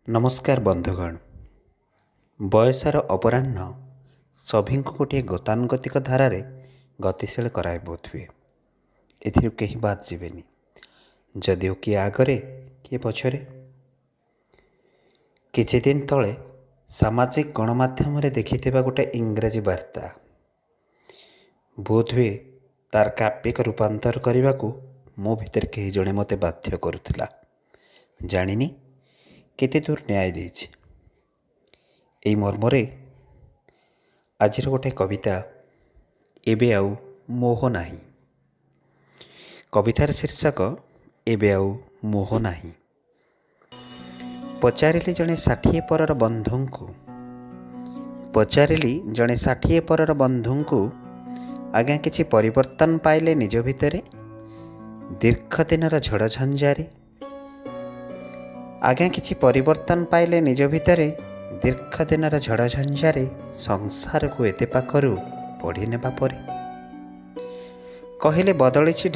नमस्कार बंधुगण। बयसर अपराह्न सभी गोटे गतानुगतिक धारारे गतिशील कराए बोधुए। एथिरु केही बात जीवेनी, जदिओ किए आगरे किए पछरे। किछि दिन तले सामाजिक गणमाध्यम देखिथिबा गोटे इंग्राजी वार्ता बोधुए तार काव्यिक रूपांतर करने मो भितर केही जणे मते बाध्य करुथिला। जानिनी केते दूर न्याय देछि। एई मर्मरे आजिर गोटे कविता एबे आउ मोह नाही। कवितार शीर्षक एबे आउ मोह नाही। पचारिली जणे 60 परर बंधुंकु आज्ञा किछि परिवर्तन पाइले निज भितरे दीर्घ दिनर झड़ झंझारे। आज्ञा किछि परिवर्तन पाइले निज भितरे दीर्घ दिनर झड़ झंझारे संसार को एते पाखरु पढ़ी नेबा परे कहिले बदलिछि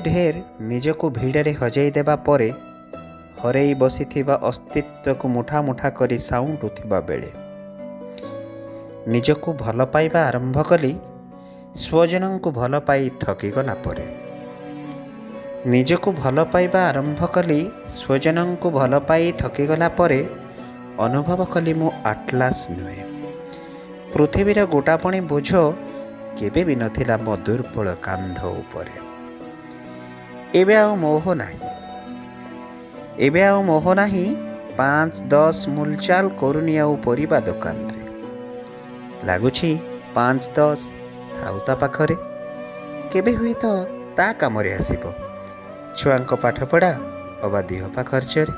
ढेर निजको भिड़े हजाई देबा परे हरेई बसिथिबा अस्तित्व को मुठा मुठा करी साउंटुथिबा बेले निजको भल पाइबा आरंभ कली स्वजन को भल पाई थकी गला परे। निजको भल पाइबा आरंभ कली स्वजन को भल पाई थकी गला परे अनुभव कली मु आटलास नुहे। पृथ्वीर गोटापणी बोझ केबे भी नथिला मो दुर्बल कांध उपरे। एबे आउ मोह नाही 5-10 मूलचाल करुनी आउ परिबा दुकान रे लागुछि 5-10 थाउ ता पाखरे केबे हुए तो ता कामरे आसीबो छुआंक पाठ पढ़ा अबा दिहपा खर्चरे।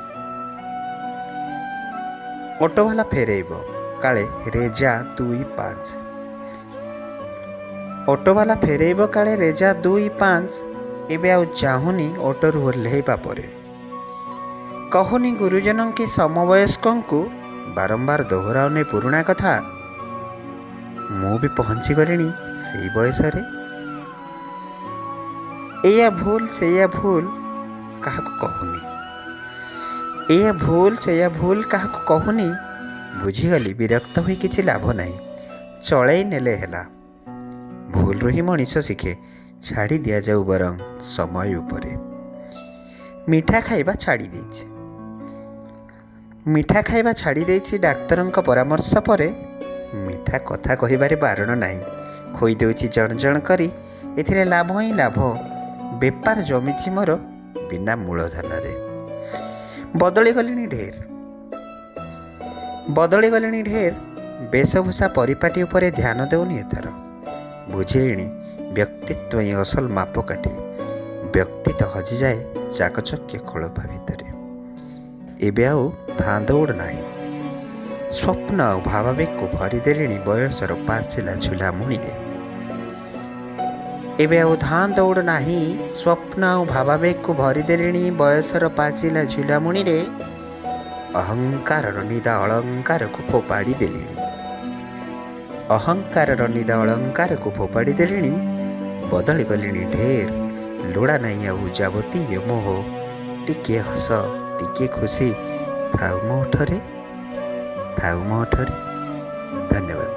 ऑटोवाला फेरेइबो काले रेजा 2-5 ऑटोवाला फेरेइबो काले रेजा 2-5 एबे आउ चाहुनी ऑटोरु ओह्लेइबा परे कहूनी गुरुजन की समवयस्कों को बारंबार दोहराउने पुराणा कथा मु भी पहुंची गलिनी सेई बयस रे। एया भूल सेया भूल काहाकु कहूनी बुझीगली विरक्त होई किछि लाभ नाही चलै नेले हेला। भूल रही मनीष शिखे छाड़ी दिया जाऊ बरं समय उपरे। मिठा खाइबा छाड़ी देछि डाक्तरंक परामर्श परे मिठा कथा कहिबारे बारण नाही खोई देउछि जण जण करी एथिरे लाभ ही लाभ बेपार जमिछि मोर बिना मूलधन रे। बदली गलिनी ढेर वेशभूषा परिपाटी उपरे ध्यान देउनी एथर बुझिलिनी व्यक्तित्व ही असल मापकाठी व्यक्ति तो हजि जाए चाकचक्य खोलपा भितरे। एबे आउ धां दौड़ नाही स्वप्न आउ भावावेग को भरिदेलिणी बयसर पाचिला झुला मुनिरे। एबे आउ धां दौड़ नाही स्वप्न आउ भावावेग को भरिदेलिणी बयसर पाचिला झुला मुनिरे अहंकार निदा अलंकार को फोपाड़ी देलिणी बदली गलिनी ढेर लोड़ा नहीं आउ जावती मोह टिके हस टिके खुशी थाउ मोठरे। धन्यवाद।